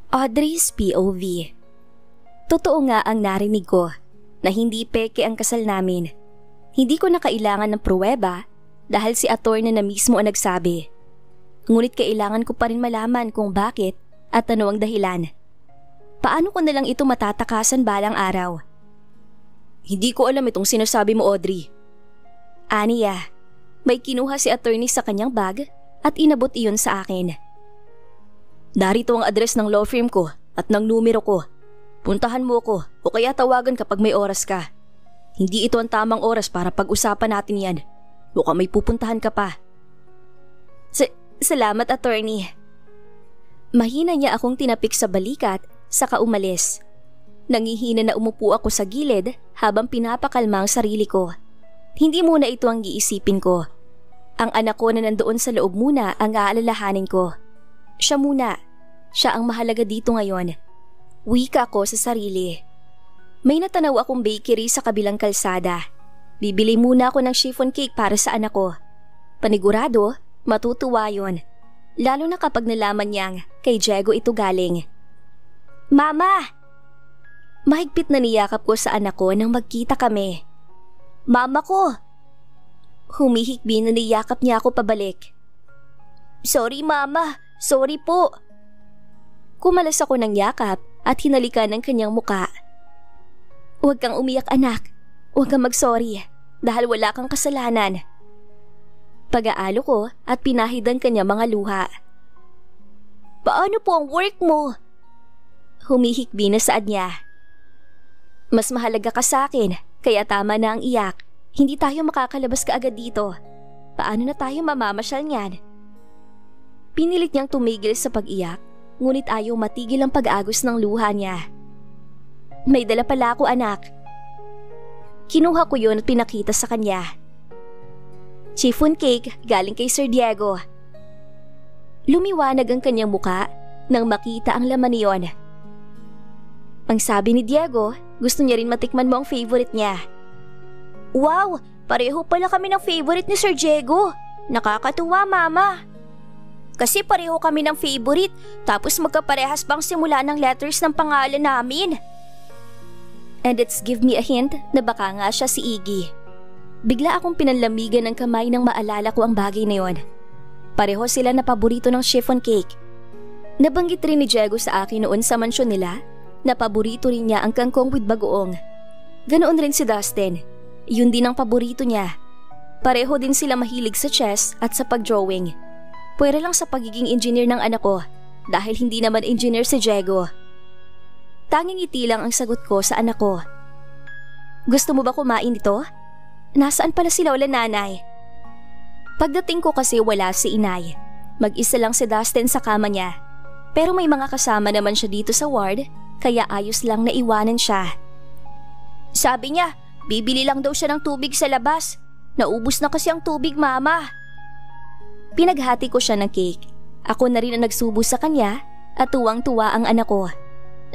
Audrey's POV. Totoo nga ang narinig ko na hindi peke ang kasal namin. Hindi ko na kailangan ng pruweba dahil si attorney na mismo ang nagsabi. Ngunit kailangan ko pa rin malaman kung bakit at ano ang dahilan. Paano ko nalang ito matatakasan balang araw? Hindi ko alam itong sinasabi mo, Audrey. Aniya, may kinuha si attorney sa kanyang bag at inabot iyon sa akin. Narito ang address ng law firm ko at ng numero ko. Puntahan mo ko o kaya tawagan kapag may oras ka. Hindi ito ang tamang oras para pag-usapan natin yan. Mukhang may pupuntahan ka pa. Salamat, attorney. Mahina niya akong tinapik sa balikat saka umalis. Nangihina na umupo ako sa gilid habang pinapakalma ang sarili ko. Hindi muna ito ang giisipin ko. Ang anak ko na nandoon sa loob muna ang aalalahanin ko. Siya muna. Siya ang mahalaga dito ngayon. Wika ko sa sarili. May natanaw akong bakery sa kabilang kalsada. Bibili muna ako ng chiffon cake para sa anak ko. Panigurado, matutuwa yun. Lalo na kapag nalaman niyang kay Diego ito galing. Mama! Mahigpit na niyakap ko sa anak ko nang magkita kami. Mama ko! Humihikbi na niyakap niya ako pabalik. Sorry, Mama. Sorry po. Kumalas ako ng yakap at hinalikan ng kanyang muka. Huwag kang umiyak, anak. Huwag kang mag-sorry dahil wala kang kasalanan. Pag-aalo ko at pinahidan kanya mga luha. Paano po ang work mo? Humihikbi na saad niya. Mas mahalaga ka sa akin, kaya tama na ang iyak. Hindi tayo makakalabas kaagad dito. Paano na tayo mamamasyal niyan? Pinilit niyang tumigil sa pag-iyak, ngunit ayaw matigil ang pag-agos ng luha niya. May dala pala ako, anak. Kinuha ko yun at pinakita sa kanya. Chiffon cake galing kay Sir Diego. Lumiwanag ang kanyang muka nang makita ang laman niyon. Ang sabi ni Diego, gusto niya rin matikman mo ang favorite niya. Wow! Pareho pala kami ng favorite ni Sir Diego. Nakakatuwa, Mama. Kasi pareho kami ng favorite, tapos magkaparehas pang simula ng letters ng pangalan namin. And it's give me a hint na baka nga siya si Iggy. Bigla akong pinanlamigan ng kamay nang maalala ko ang bagay na yon. Pareho sila na paborito ng chiffon cake. Nabanggit rin ni Diego sa akin noon sa mansyon nila na paborito rin niya ang kangkong with bagoong. Ganoon rin si Dustin. Yun din ang paborito niya. Pareho din sila mahilig sa chess at sa pagdrawing. Pwera lang sa pagiging engineer ng anak ko dahil hindi naman engineer si Diego. Tanging ngiti lang ang sagot ko sa anak ko. Gusto mo ba kumain dito? Nasaan pala sila wala nanay? Pagdating ko kasi wala si inay. Mag-isa lang si Dustin sa kama niya. Pero may mga kasama naman siya dito sa ward kaya ayos lang na iwanan siya. Sabi niya, bibili lang daw siya ng tubig sa labas. Naubos na kasi ang tubig, Mama. Pinaghati ko siya ng cake. Ako na rin ang nagsubo sa kanya at tuwang-tuwa ang anak ko.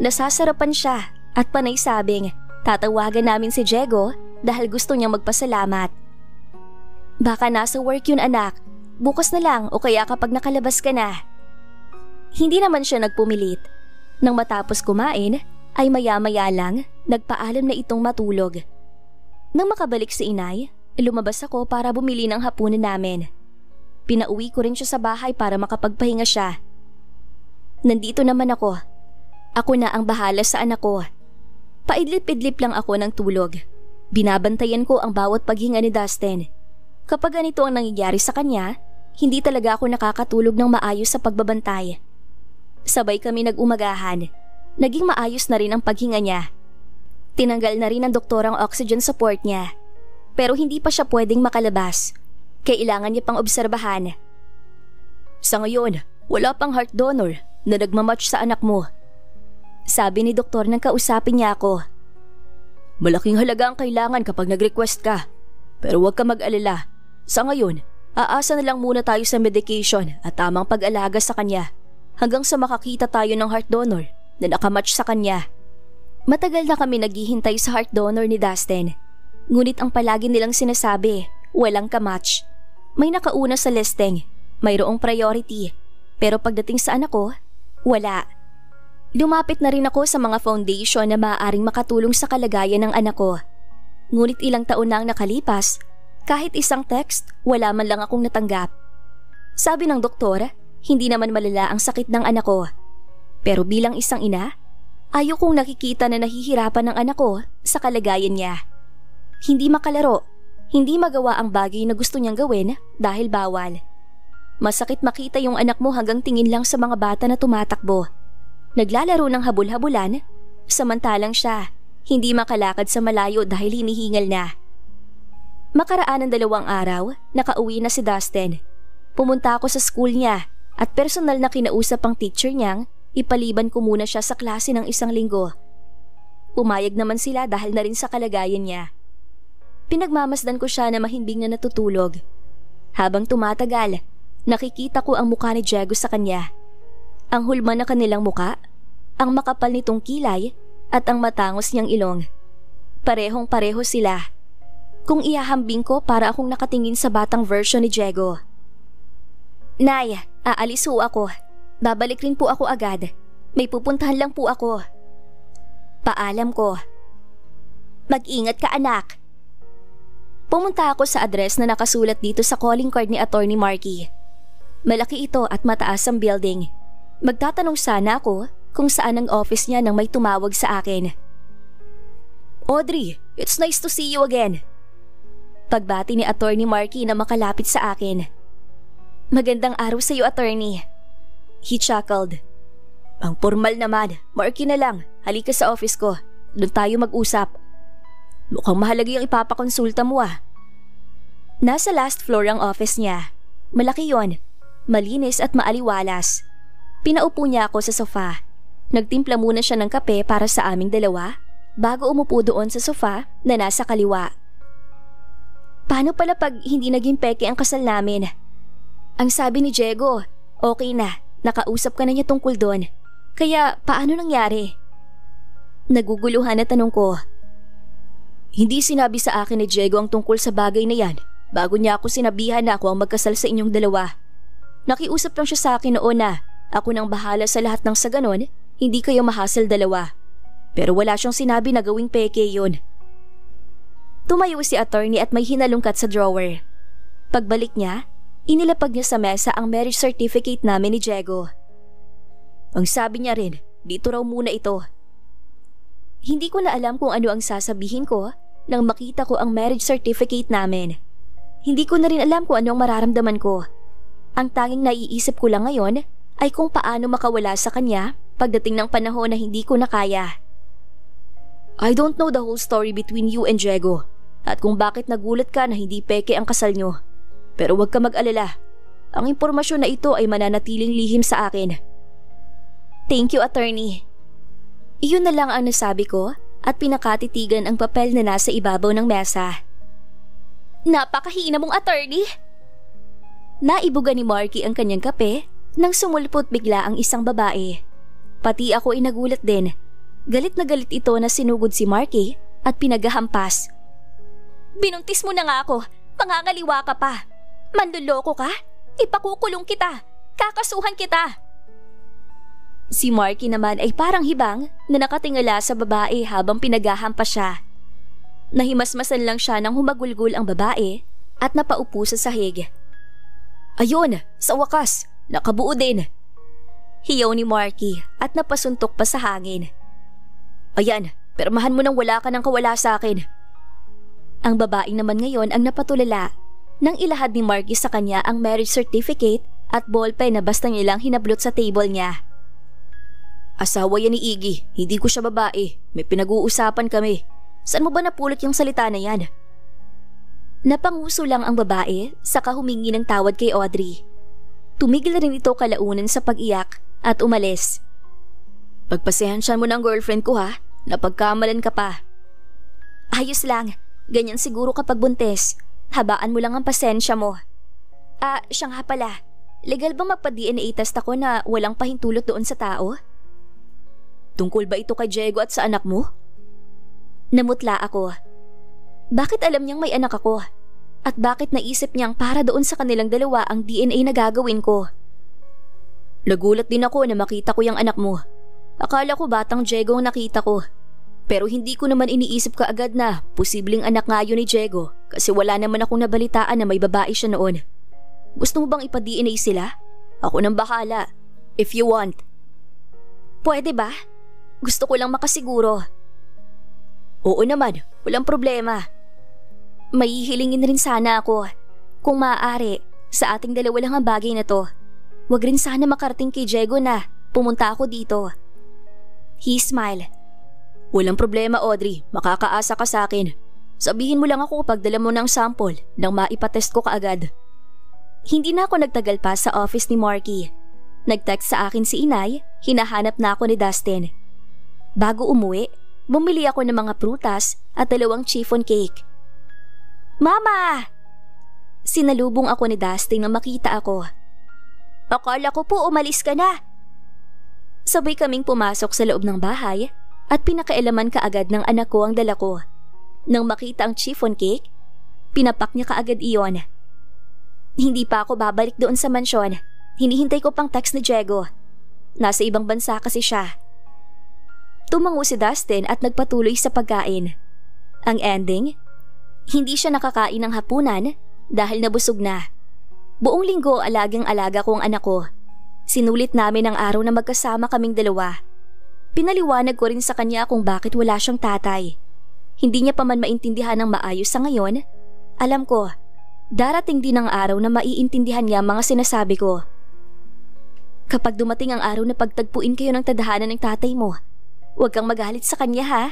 Nasasarapan siya at panay sabing tatawagan namin si Diego dahil gusto niyang magpasalamat. Baka nasa work yun, anak. Bukas na lang o kaya kapag nakalabas ka na. Hindi naman siya nagpumilit. Nang matapos kumain ay maya-maya lang nagpaalam na itong matulog. Nang makabalik si inay, lumabas ako para bumili ng hapunan namin. Pinauwi ko rin siya sa bahay para makapagpahinga siya. Nandito naman ako. Ako na ang bahala sa anak ko. Paidlip-idlip lang ako ng tulog. Binabantayan ko ang bawat paghinga ni Dustin. Kapag ganito ang nangyayari sa kanya, hindi talaga ako nakakatulog ng maayos sa pagbabantay. Sabay kami nag-umagahan. Naging maayos na rin ang paghinga niya. Tinanggal na rin ng doktor ang oxygen support niya. Pero hindi pa siya pwedeng makalabas. Kailangan niya pang obserbahan. Sa ngayon, wala pang heart donor na nagmamatch sa anak mo. Sabi ni doktor nang kausapin niya ako. Malaking halaga ang kailangan kapag nag-request ka. Pero huwag ka mag-alala. Sa ngayon, aasa na lang muna tayo sa medication at tamang pag-alaga sa kanya hanggang sa makakita tayo ng heart donor na nakamatch sa kanya. Matagal na kami naghihintay sa heart donor ni Dustin. Ngunit ang palagi nilang sinasabi, walang kamatch. May nakauna sa listing, mayroong priority. Pero pagdating sa anak ko, wala. Lumapit na rin ako sa mga foundation na maaaring makatulong sa kalagayan ng anak ko. Ngunit ilang taon na ang nakalipas, kahit isang text, wala man lang akong natanggap. Sabi ng doktor, hindi naman malala ang sakit ng anak ko. Pero bilang isang ina, ayaw kong nakikita na nahihirapan ng anak ko sa kalagayan niya. Hindi makalaro, hindi magawa ang bagay na gusto niyang gawin dahil bawal. Masakit makita yung anak mo hanggang tingin lang sa mga bata na tumatakbo. Naglalaro ng habul-habulan, samantalang siya, hindi makalakad sa malayo dahil hinihingal na. Makaraan ng 2 araw, nakauwi na si Dustin. Pumunta ako sa school niya at personal na kinausap ang teacher niyang ipaliban ko muna siya sa klase ng 1 linggo. Pumayag naman sila dahil na rin sa kalagayan niya. Pinagmamasdan ko siya na mahimbing na natutulog. Habang tumatagal, nakikita ko ang mukha ni Diego sa kanya. Ang hulma na kanilang muka, ang makapal nitong kilay at ang matangos niyang ilong. Parehong-pareho sila. Kung ihahambing ko para akong nakatingin sa batang version ni Diego. Nay, aalis ho ako. Babalik rin po ako agad. May pupuntahan lang po ako. Paalam ko. Mag-ingat ka anak. Pumunta ako sa address na nakasulat dito sa calling card ni Attorney Marky. Malaki ito at mataas ang building. Magtatanong sana ako kung saan ang office niya nang may tumawag sa akin. Audrey, it's nice to see you again. Pagbati ni Attorney Marky na makalapit sa akin. Magandang araw sa iyo, Attorney. He chuckled. Ang formal naman, Marky na lang. Halika sa office ko. Doon tayo mag-usap. Mukhang mahalaga yung ipapakonsulta mo ah. Nasa last floor ang office niya. Malaki yon, malinis at maaliwalas. Pinaupo niya ako sa sofa. Nagtimpla muna siya ng kape para sa aming dalawa bago umupo doon sa sofa na nasa kaliwa. Paano pala pag hindi naging peke ang kasal namin? Ang sabi ni Diego, okay na, nakausap ka na niya tungkol doon. Kaya paano nangyari? Naguguluhan na tanong ko. Hindi sinabi sa akin ni Diego ang tungkol sa bagay na yan bago niya ako sinabihan na ako ang magkasal sa inyong dalawa. Nakiusap lang siya sa akin noon na ako nang bahala sa lahat ng sa ganon, hindi kayo mahasal dalawa. Pero wala siyang sinabi na gawing peke yun. Tumayo si attorney at may hinalungkat sa drawer. Pagbalik niya, inilapag niya sa mesa ang marriage certificate namin ni Diego. Ang sabi niya rin, dito raw muna ito. Hindi ko na alam kung ano ang sasabihin ko nang makita ko ang marriage certificate namin. Hindi ko na rin alam kung ano ang mararamdaman ko. Ang tanging naiisip ko lang ngayon ay kung paano makawala sa kanya pagdating ng panahon na hindi ko na kaya. I don't know the whole story between you and Diego at kung bakit nagulat ka na hindi peke ang kasal nyo. Pero huwag ka mag-alala. Ang impormasyon na ito ay mananatiling lihim sa akin. Thank you, attorney. Iyon na lang ang nasabi ko at pinakatitigan ang papel na nasa ibabaw ng mesa. Napakahina mong attorney! Naibuga ni Marky ang kanyang kape nang sumulpot bigla ang isang babae. Pati ako ay nagulat din. Galit na galit ito na sinugod si Marky at pinaghahampas. Binuntis mo na nga ako! Pangangaliwa ka pa! Manluloko ka? Ipakukulong kita! Kakasuhan kita! Si Marky naman ay parang hibang na nakatingala sa babae habang pinaghahampas siya. Nahimasmasan lang siya nang humagulgol ang babae at napaupo sa sahig. Ayun, sa wakas, nakabuo din. Hiyaw ni Marky at napasuntok pa sa hangin. Ayan, permahan mo nang wala ka nang kawala sa akin. Ang babae naman ngayon ang napatulala nang ilahad ni Marky sa kanya ang marriage certificate at ballpen na basta nilang hinablot sa table niya. Asawa yan ni Iggy, hindi ko siya babae. May pinag-uusapan kami. Saan mo ba napulot yung salita na yan? Napanguso lang ang babae saka humingi ng tawad kay Audrey. Tumigil rin ito kalaunan sa pag-iyak at umalis. Pagpasensyahan mo ng girlfriend ko ha, napagkamalan ka pa. Ayos lang, ganyan siguro kapag buntis. Habaan mo lang ang pasensya mo. Siya nga pala, legal ba magpa-DNA test ako na walang pahintulot doon sa tao? Tungkol ba ito kay Diego at sa anak mo? Namutla ako. Bakit alam niyang may anak ako? At bakit naisip niyang para doon sa kanilang dalawa ang DNA na gagawin ko? Nagulat din ako na makita ko yung anak mo. Akala ko batang Diego ang nakita ko. Pero hindi ko naman iniisip kaagad na posibleng anak nga yun ni Diego kasi wala naman akong nabalitaan na may babae siya noon. Gusto mo bang ipa-DNA sila? Ako nang bahala. If you want. Pwede ba? Gusto ko lang makasiguro. Oo naman, walang problema. Mahihilingin rin sana ako. Kung maaari, sa ating dalawa lang ang bagay na to. Wag rin sana makarating kay Diego na pumunta ako dito. He smiled. Walang problema, Audrey. Makakaasa ka sa akin. Sabihin mo lang ako kapag dala mo ng sample nang maipatest ko kaagad. Hindi na ako nagtagal pa sa office ni Marky. Nag-text sa akin si Inay, hinahanap na ako ni Dustin. Bago umuwi, bumili ako ng mga prutas at 2 chiffon cake. Mama! Sinalubong ako ni Dustin nang makita ako. Akala ko po umalis ka na. Sabay kaming pumasok sa loob ng bahay at pinakailaman kaagad ng anak ko ang dala ko. Nang makita ang chiffon cake, pinapak niya kaagad iyon. Hindi pa ako babalik doon sa mansyon. Hinihintay ko pang text ni Diego. Nasa ibang bansa kasi siya. Tumango si Dustin at nagpatuloy sa pagkain. Ang ending, hindi siya nakakain ng hapunan dahil nabusog na. Buong linggo alagang-alaga ko ang anak ko. Sinulit namin ang araw na magkasama kaming dalawa. Pinaliwanag ko rin sa kanya kung bakit wala siyang tatay. Hindi niya pa man maintindihan ng maayos sa ngayon. Alam ko, darating din ang araw na maiintindihan niya mga sinasabi ko. Kapag dumating ang araw na pagtagpuin kayo ng tadhana ng tatay mo, huwag kang magalit sa kanya ha.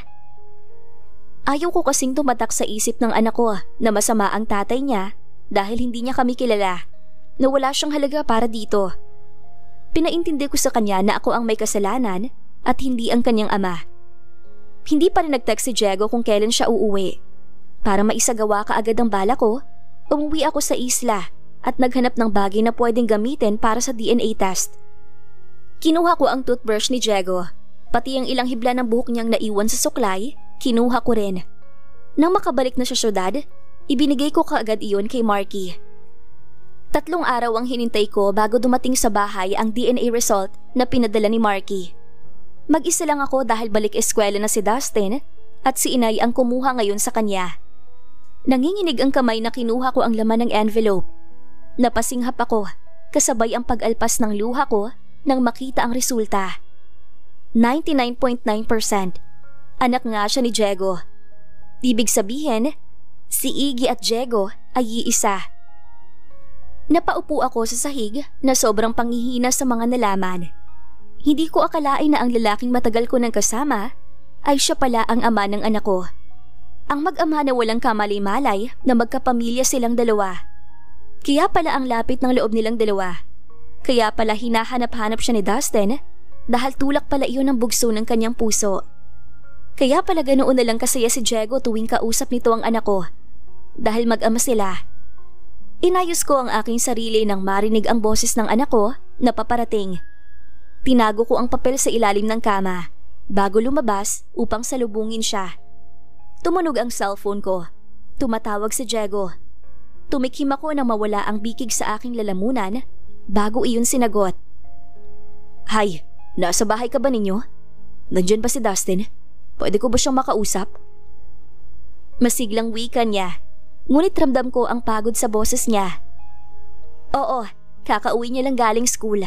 Ayaw ko kasing tumatak sa isip ng anak ko na masama ang tatay niya dahil hindi niya kami kilala, na wala siyang halaga para dito. Pinaintindi ko sa kanya na ako ang may kasalanan at hindi ang kanyang ama. Hindi pa rin nag-text si Diego kung kailan siya uuwi. Para maisagawa kaagad ang bala ko, umuwi ako sa isla at naghanap ng bagay na pwedeng gamitin para sa DNA test. Kinuha ko ang toothbrush ni Diego, pati ang ilang hibla ng buhok niyang naiwan sa suklay, kinuha ko rin. Nang makabalik na sa syudad, ibinigay ko kaagad iyon kay Marky. 3 araw ang hinintay ko bago dumating sa bahay ang DNA result na pinadala ni Marky. Mag-isa lang ako dahil balik eskwela na si Dustin at si Inay ang kumuha ngayon sa kanya. Nanginginig ang kamay na kinuha ko ang laman ng envelope. Napasinghap ako, kasabay ang pag-alpas ng luha ko nang makita ang resulta. 99.9%. Anak nga siya ni Diego. Ibig sabihin, si Iggy at Diego ay iisa. Napaupo ako sa sahig na sobrang panghihina sa mga nalaman. Hindi ko akalain na ang lalaking matagal ko nang kasama ay siya pala ang ama ng anak ko. Ang mag-ama na walang kamalay-malay na magkapamilya silang dalawa. Kaya pala ang lapit ng loob nilang dalawa. Kaya pala hinahanap-hanap siya ni Dustin dahil tulak pala iyon ng bugso ng kanyang puso. Kaya pala ganoon na lang kasaya si Diego tuwing kausap nito ang anak ko. Dahil mag-ama sila. Inayos ko ang aking sarili nang marinig ang boses ng anak ko na paparating. Tinago ko ang papel sa ilalim ng kama bago lumabas upang salubungin siya. Tumunog ang cellphone ko. Tumatawag si Diego. Tumikhim ako nang mawala ang bikig sa aking lalamunan bago iyon sinagot. Hay, nasa bahay ka ba ninyo? Nandyan ba si Dustin? Pwede ko ba siyang makausap? Masiglang wika niya, ngunit ramdam ko ang pagod sa boses niya. Oo, kakauwi niya lang galing school.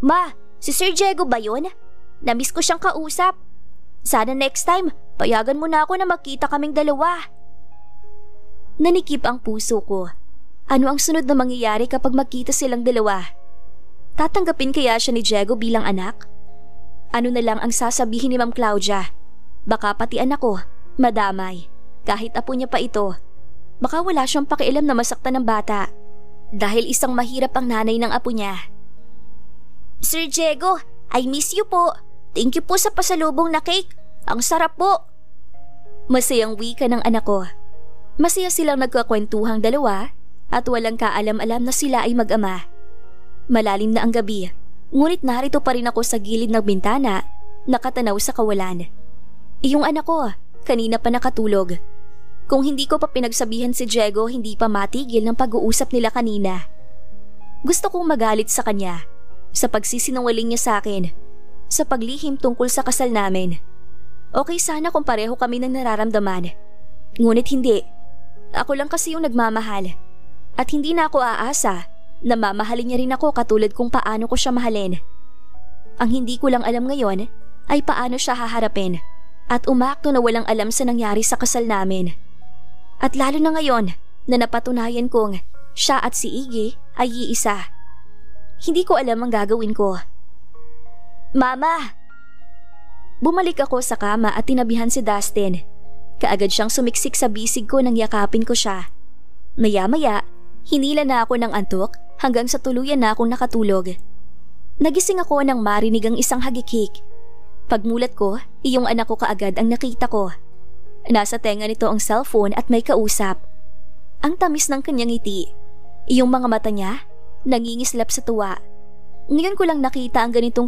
Ma, si Sir Diego ba yun? Namiss ko siyang kausap. Sana next time, payagan mo na ako na magkita kaming dalawa. Nanikip ang puso ko. Ano ang sunod na mangyayari kapag magkita silang dalawa? Tatanggapin kaya siya ni Diego bilang anak? Ano na lang ang sasabihin ni Ma'am Claudia? Baka pati anak ko, madamay. Kahit apo niya pa ito. Baka wala siyang pakialam na masaktan ng bata. Dahil isang mahirap ang nanay ng apo niya. Sir Diego, I miss you po. Thank you po sa pasalubong na cake. Ang sarap po. Masayang wika ng anak ko. Masaya silang nagkakwentuhang dalawa at walang kaalam-alam na sila ay mag-ama. Malalim na ang gabi, ngunit narito pa rin ako sa gilid ng bintana, nakatanaw sa kawalan. Iyong anak ko, kanina pa nakatulog. Kung hindi ko pa pinagsabihan si Diego, hindi pa matigil ng pag-uusap nila kanina. Gusto kong magalit sa kanya sa pagsisinungaling niya sa akin. sa paglihim tungkol sa kasal namin. Okay sana kung pareho kami ng nararamdaman. Ngunit hindi. Ako lang kasi yung nagmamahal. At hindi na ako aasa na mamahalin niya rin ako katulad kung paano ko siya mahalin. Ang hindi ko lang alam ngayon ay paano siya haharapin at umakto na walang alam sa nangyari sa kasal namin. At lalo na ngayon na napatunayan kong siya at si Iggy ay iisa. Hindi ko alam ang gagawin ko. Mama! Bumalik ako sa kama at tinabihan si Dustin. Kaagad siyang sumiksik sa bisig ko nang yakapin ko siya. Maya-maya, hinila na ako ng antok hanggang sa tuluyan na akong nakatulog. Nagising ako nang marinig ang isang hagikik. Pagmulat ko, iyong anak ko kaagad ang nakita ko. Nasa tenga nito ang cellphone at may kausap. Ang tamis ng kanyang ngiti. Iyong mga mata niya, nangingislap sa tuwa. Ngayon ko lang nakita ang ganitong